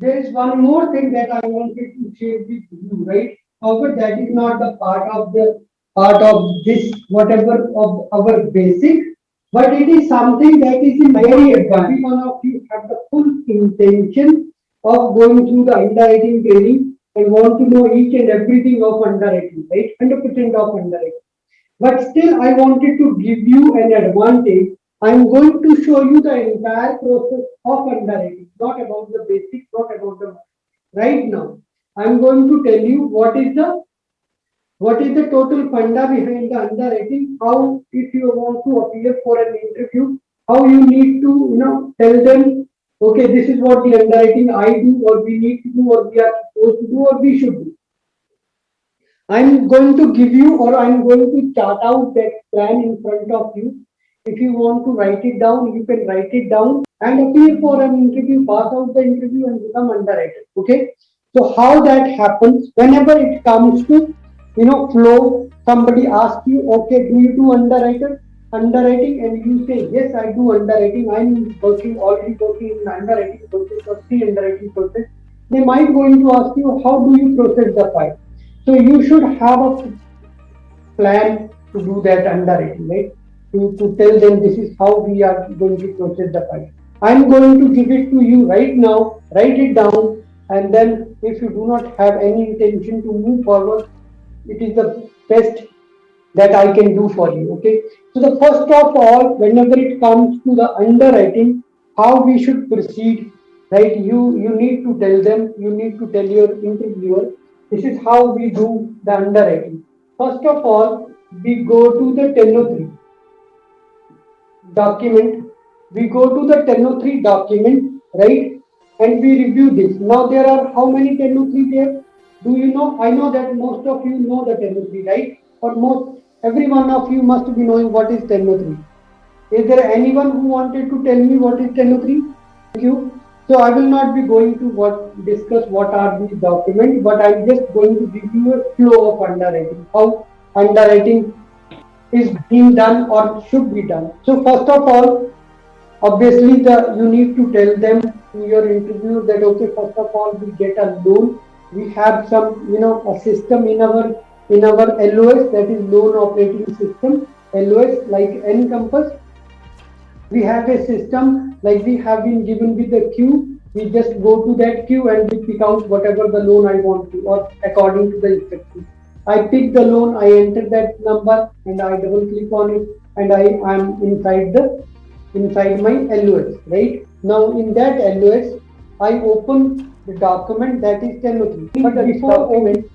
There is one more thing that I wanted to share with you, right? However, that is not the part of this whatever of our basic, but it is something that is in very advanced. Every one of you have the full intention of going through the underwriting training and want to know each and everything of underwriting, right? 100% of underwriting. But still, I wanted to give you an advantage. I'm going to show you the entire process of underwriting, not about the basics, not about the right now. I'm going to tell you what is the total funda behind the underwriting, how if you want to appear for an interview, how you need to tell them, okay, this is what the underwriting I do, or we need to do, or we are supposed to do, or we should do. I'm going to give you, or I'm going to chart out that plan in front of you. If you want to write it down, you can write it down and appear for an interview, pass out the interview and become underwriter. Okay. So how that happens, whenever it comes to, flow, somebody asks you, okay, do you do underwriting, and you say, yes, I do underwriting. I'm already working in the underwriting process or pre-underwriting process. They might going to ask you, how do you process the file? So you should have a plan to do that underwriting, right? To tell them this is how we are going to process the file. I'm going to give it to you right now, write it down, and then if you do not have any intention to move forward, it is the best that I can do for you. Okay. So the first of all, whenever it comes to the underwriting, how we should proceed, right? You need to tell them, you need to tell your interviewer, this is how we do the underwriting. First of all, we go to the 1003 document. We go to the 1003 document, right? And we review this. Now there are how many 1003 there? Do you know? I know that most of you know the 1003, right? Or most every one of you must be knowing what is 1003. Is there anyone who wanted to tell me what is 1003? Thank you. So I will not be going to discuss what are these documents, but I'm just going to give you a flow of underwriting. How underwriting is being done or should be done. So first of all, obviously you need to tell them in your interview that okay, first of all we get a loan. We have some a system in our LOS, that is loan operating system. LOS like Encompass. We have a system like we have been given with the queue. We just go to that queue and we pick out whatever the loan I want to, or according to the instructions. I pick the loan, I enter that number, and I double click on it, and I am inside my LOS. Right now, in that LOS, I open the document that is 1003. But before open,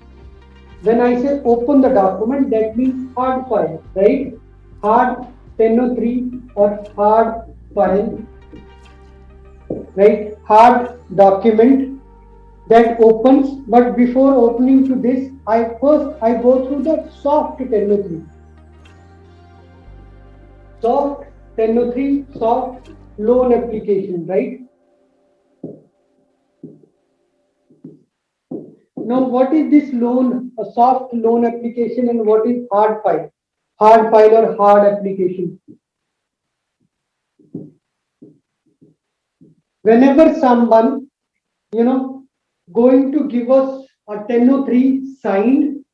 when I say open the document, that means hard file, right? Hard 1003 or hard file, right? Hard document that opens. But before opening to this, I go through the soft 1003. Soft 1003, soft loan application, right? Now, what is this loan, a soft loan application, and what is hard file? Hard file or hard application. Whenever someone, going to give us a 1003 signed,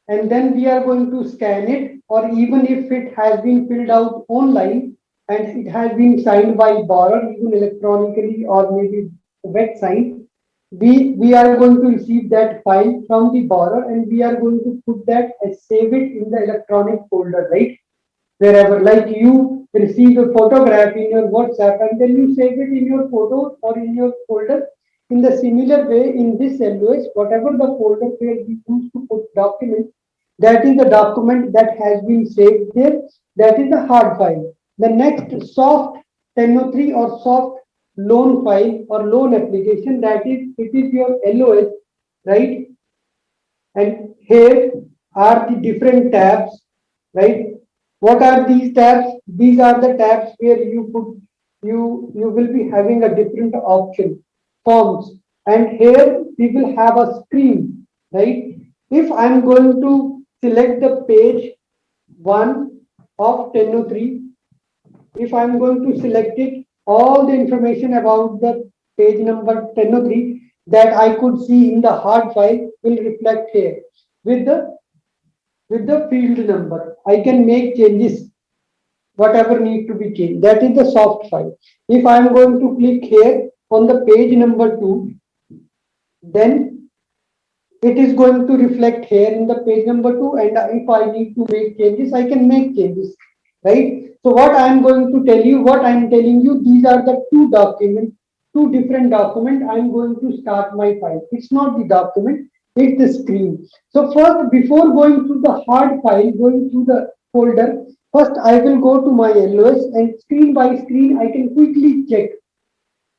and then we are going to scan it, or even if it has been filled out online and it has been signed by borrower, even electronically or maybe wet signed, we are going to receive that file from the borrower, and we are going to put that and save it in the electronic folder, right? Wherever, like you receive a photograph in your WhatsApp and then you save it in your photos or in your folder. In the similar way, in this LOS, whatever the folder where we use to put documents, that is the document that has been saved there. That is the hard file. The next soft 1003 or soft loan file or loan application, that is, it is your LOS, right? And here are the different tabs, right? What are these tabs? These are the tabs where you will be having a different option, forms, and here we will have a screen, right? If I'm going to select the page 1 of 1003, if I'm going to select it, all the information about the page number 1003 that I could see in the hard file will reflect here with the field number. I can make changes whatever need to be changed. That is the soft file. If I am going to click here on the page number 2, then it is going to reflect here in the page number 2, and if I need to make changes, I can make changes, right? So what I am going to tell you, what I am telling you, these are the two documents, two different documents. I am going to start my file. It's not the document, it's the screen. So first, before going to the hard file, going to the folder, first I will go to my LOS, and screen by screen I can quickly check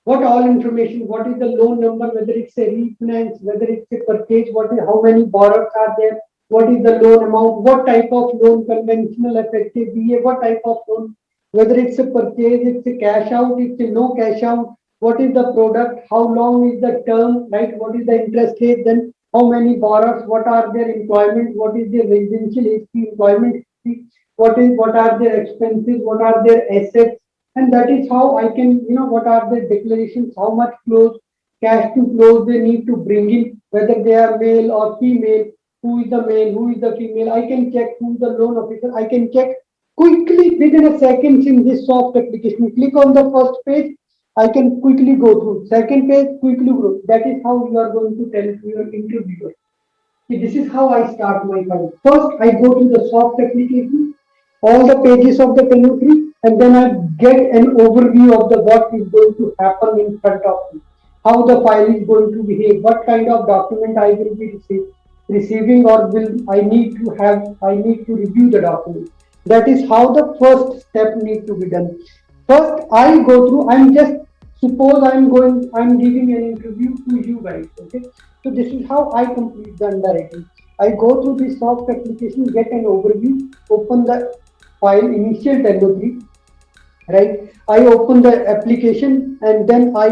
what all information, what is the loan number, whether it's a refinance, whether it's a purchase, what is, how many borrowers are there, what is the loan amount, what type of loan, conventional, effective, BA, what type of loan, whether it's a purchase, it's a cash out, it's a no cash out, what is the product, how long is the term, right, what is the interest rate, then how many borrowers, what are their employment, what is their residential history, employment history, what are their expenses, what are their assets, and that is how I can, what are the declarations, how much close, cash to close they need to bring in, whether they are male or female, who is the male, who is the female. I can check who is the loan officer. I can check quickly within a second in this soft application. Click on the first page. I can quickly go through. Second page, quickly go. That is how you are going to tell to your interviewer. See, this is how I start my file. First, I go to the soft application, all the pages of the 1003, and then I get an overview of the what is going to happen in front of me, how the file is going to behave, what kind of document I will be receiving, or will I need to review the document. That is how the first step need to be done. First, I go through. Suppose I'm giving an interview to you guys. Okay, so this is how I complete the underwriting. I go through this soft application, get an overview, open the file initial 1003, right? I open the application, and then I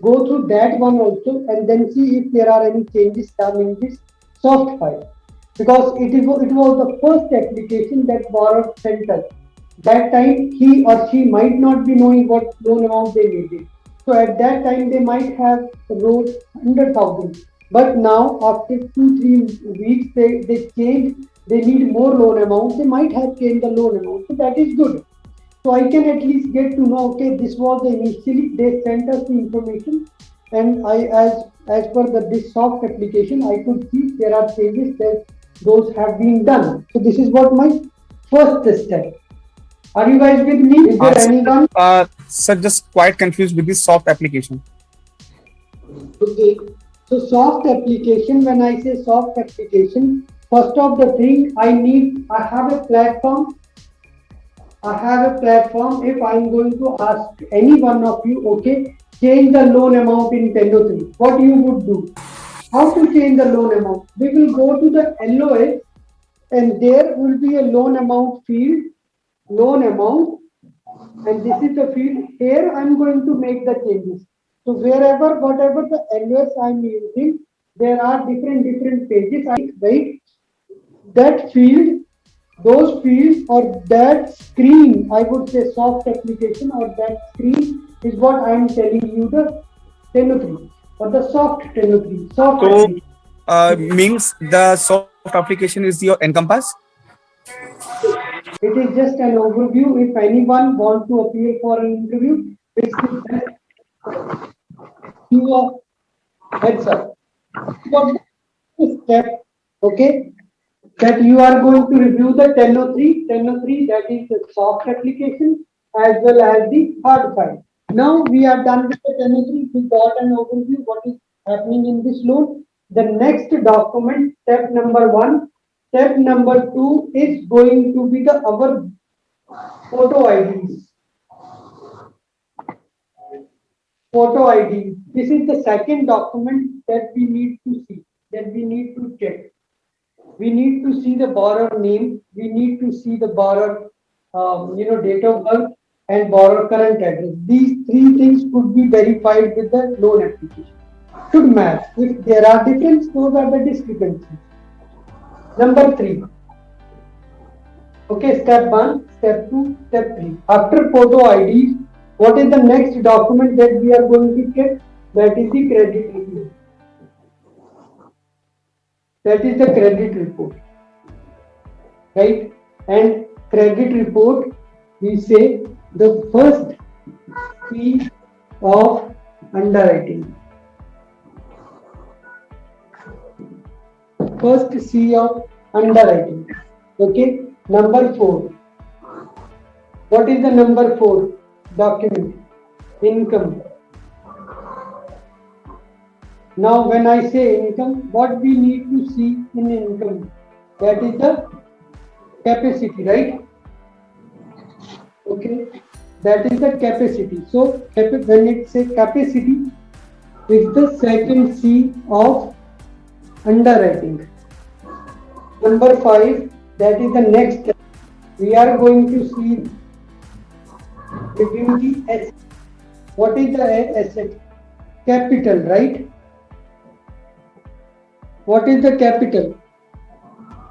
go through that one also, and then see if there are any changes done in this soft file, because it was the first application that borrower sent us. That time he or she might not be knowing what loan amount they needed. So at that time they might have wrote 100,000. But now after 2-3 weeks they changed, they need more loan amount, they might have changed the loan amount. So that is good. So I can at least get to know, okay, this was initially they sent us the information, and I as per this soft application, I could see there are changes that those have been done. So this is what my first step. Are you guys with me? Is there anyone? Sir, just quite confused with this soft application. Okay. So soft application, when I say soft application, first of the thing I have a platform. If I'm going to ask any one of you, okay, change the loan amount in 1003, what you would do? How to change the loan amount? We will go to the LOS, and there will be a loan amount field, loan amount, and this is the field. Here I'm going to make the changes. So whatever the LOS I'm using, there are different pages, right? That field, those fields, or that screen, I would say soft application, or that screen is what I am telling you, the 1003 or the soft 1003. So means the soft application is your Encompass? It is just an overview. If anyone wants to appear for an interview, it's the best you a heads up. What step, okay, that you are going to review the 1003, that is the soft application, as well as the hard file. Now we are done with the 1003. We got an overview what is happening in this loan. The next document, step number 1, step number 2 is going to be our photo IDs. Photo ID. This is the second document that we need to see, that we need to check. We need to see the borrower name. We need to see the borrower, date of birth and borrower current address. These three things could be verified with the loan application. Should match. If there are differences, those are the discrepancies. Number 3. Okay, step 1, step 2, step 3. After photo ID, What is the next document that we are going to check? That is the credit report. That is the credit report, right? And credit report, we say the first C of underwriting. First C of underwriting. Okay. Number 4. What is the number 4 document? Income. Now when I say income, what we need to see in income? That is the capacity, right? Okay, that is the capacity. So when it say capacity, it's the second C of underwriting. Number 5, that is the next step. We are going to see review the asset. What is the asset? Capital, right? What is the capital?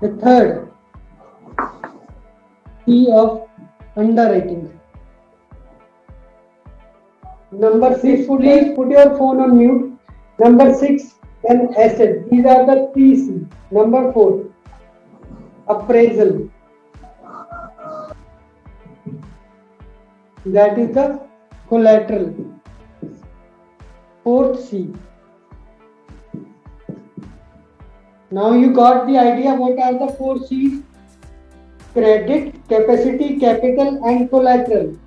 The third C of underwriting. Number 6, please put your phone on mute. Number 6, then asset. These are the 3 C. Number 4, appraisal. That is the collateral. 4th C. Now you got the idea what are the 4 C's? Credit, capacity, capital and collateral.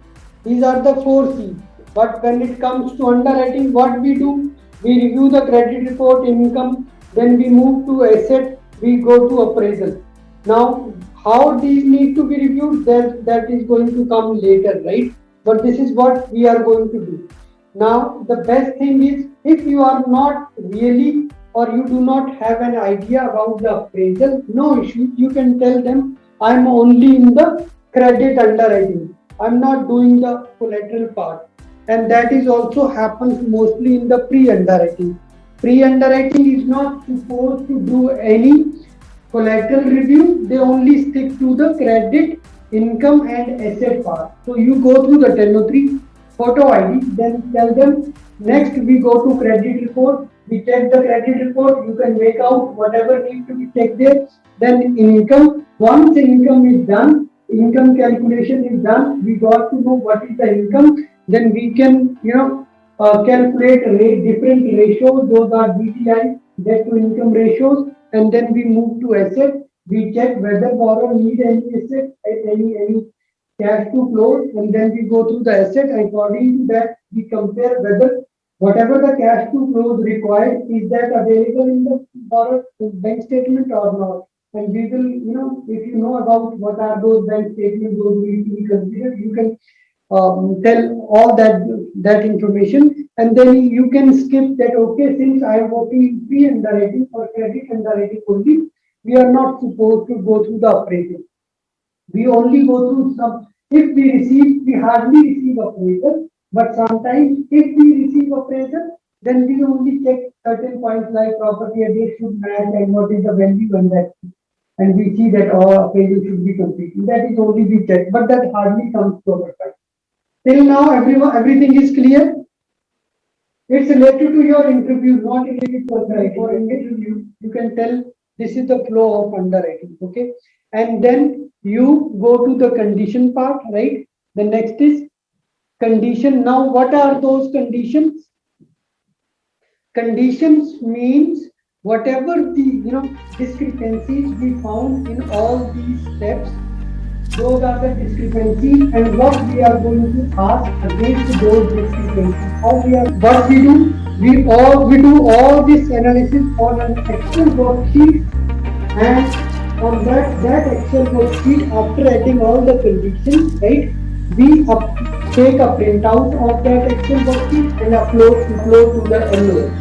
These are the 4 C's. But when it comes to underwriting, what we do? We review the credit report, income, then we move to asset, we go to appraisal. Now, how these need to be reviewed, that is going to come later, right? But this is what we are going to do. Now, the best thing is, if you are not really or you do not have an idea about the appraisal, no issue. You can tell them, I'm only in the credit underwriting. I'm not doing the collateral part. And that is also happens mostly in the pre-underwriting. Pre-underwriting is not supposed to do any collateral review. They only stick to the credit, income and asset part. So you go through the 1003 photo ID, then tell them, next we go to credit report. We check the credit report, you can make out whatever needs to be checked there. Then income, once income is done, income calculation is done, we got to know what is the income, then we can, calculate different ratios, those are DTI, debt to income ratios, and then we move to asset. We check whether borrower need any asset, any cash to flow, and then we go through the asset. According to that, we compare whether whatever the cash to flows required, is that available in the borrower bank statement or not. And we will, if you know about what are those bank statements, those need to be considered, you can tell all that information, and then you can skip that. Okay, since I am working in pre-underwriting or credit underwriting only, we are not supposed to go through the appraisal. We only go through some. If we hardly receive appraisal, but sometimes if we receive appraisal, then we only check certain points like property address should match and what is the value on that. And we see that all appraisal should be completed. That is only we check, but that hardly comes to our side. Till now, everything is clear. It's related to your interview, not related to underwriting. For interview, you can tell this is the flow of underwriting, okay? And then you go to the condition part, right? The next is condition. Now, what are those conditions? Conditions means whatever the discrepancies we found in all these steps, those are the discrepancies, and what we are going to ask against those discrepancies. What we do? We do all this analysis on an Excel worksheet, and on that Excel worksheet, after adding all the conditions, right, we take a printout of that Excel worksheet and upload to the envelope,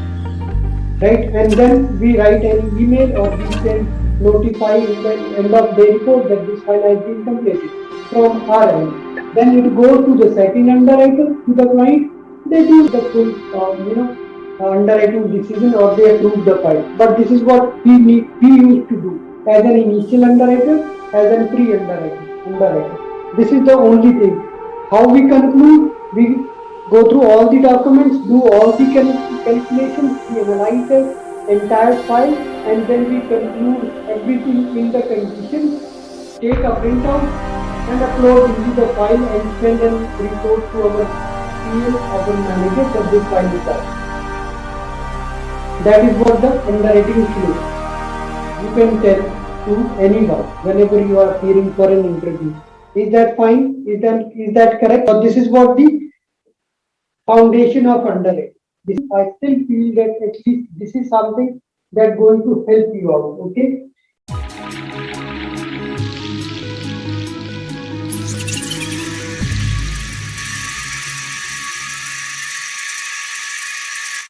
right, and then we write an email or we can notify in the end of the report that this file has been completed from our end. Then it goes to the second underwriter, to the client. They do the full, underwriting decision or they approve the file. But this is what we used to do as an initial underwriter, as a pre-underwriter. This is the only thing. How we conclude? We go through all the documents, do all the calculations, we analyze the entire file, and then we conclude everything in the conditions, take a printout and upload into the file and send a report to our PM, our manager, that this file is done. That is what the underwriting shows. You can tell to anyone whenever you are appearing for an interview. Is that fine? Is that correct? Or this is what the foundation of underwriting. I still feel that at least this is something that going to help you out. Okay.